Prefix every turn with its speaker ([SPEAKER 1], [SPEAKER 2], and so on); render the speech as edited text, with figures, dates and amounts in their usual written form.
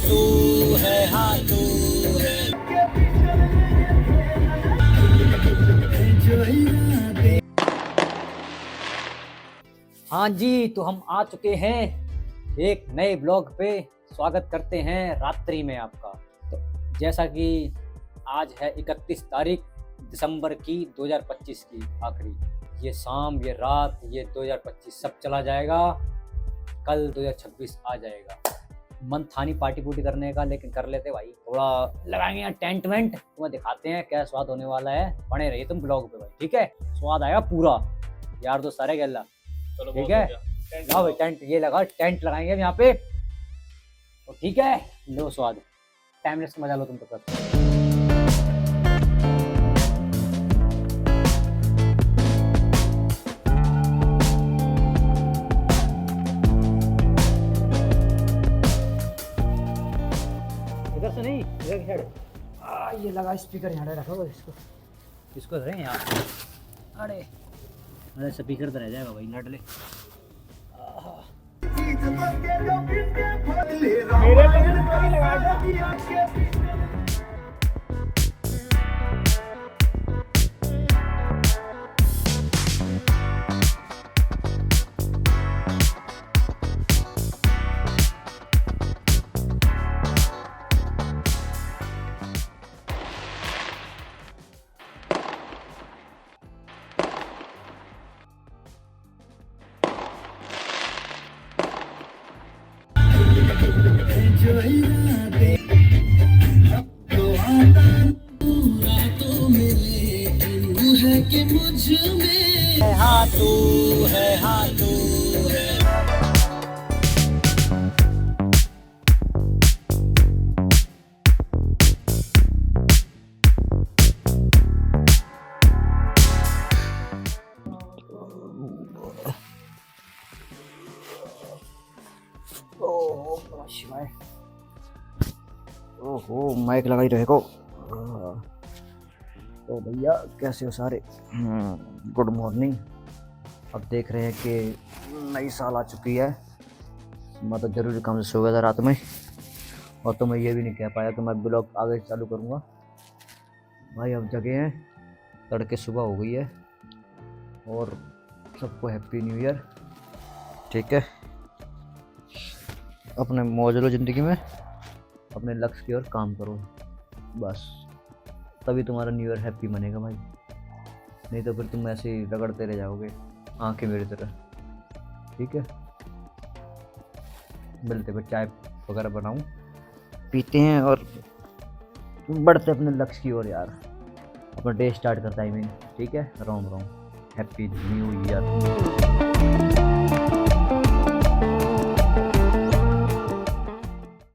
[SPEAKER 1] तू है, हाँ तू है। हाँ जी, तो हम आ चुके हैं एक नए ब्लॉग पे। स्वागत करते हैं रात्रि में आपका। तो जैसा कि आज है 31 तारीख दिसंबर की 2025 की आखिरी। ये शाम, ये रात, ये 2025 सब चला जाएगा। कल 2026 आ जाएगा। मन था नहीं पार्टी पुर्टी करने का, लेकिन कर लेते भाई। थोड़ा लगाएंगे यहाँ टेंट वेंट, तुम्हें दिखाते हैं क्या स्वाद होने वाला है। बने रहिए तुम ब्लॉग पे भाई, ठीक है। स्वाद आएगा पूरा यार। तो सारे गल्ला ठीक है। हाँ भाई, टेंट ये लगा, टेंट लगाएंगे यहाँ पे, तो ठीक है। लो स्वाद, टाइमलेस मजा लो तुम तो कर। इधर से नहीं, इधर की साइड। ये लगा स्पीकर यहाँ रखो, इसको रहे यहाँ। अरे स्पीकर तो रह जाएगा भाई, लड़ ले। कि मुझ में हाँ तू है, हाँ तू है। ओहो, माइक लगाई रहेगा। तो भैया कैसे हो सारे? Good morning. अब देख रहे हैं कि नई साल आ चुकी है। मैं तो ज़रूरी काम से सो गया था रात में, और तो मैं ये भी नहीं कह पाया कि मैं ब्लॉग आगे चालू करूँगा। भाई अब जगह हैं, तड़के सुबह हो गई है, और सबको हैप्पी न्यू ईयर। ठीक है, अपने मौज लो ज़िंदगी में, अपने लक्ष्य की ओर काम करो बस, तभी तुम्हारा न्यू ईयर हैप्पी बनेगा भाई। नहीं तो फिर तुम ऐसे ही रगड़ते रह जाओगे आंखें मेरी तरह। ठीक है, मिलते फिर, चाय वगैरह बनाऊं, पीते हैं और बढ़ते अपने लक्ष्य की ओर यार। अपना डे स्टार्ट करता है। ठीक है, रोम रोम, हैप्पी न्यू ईयर।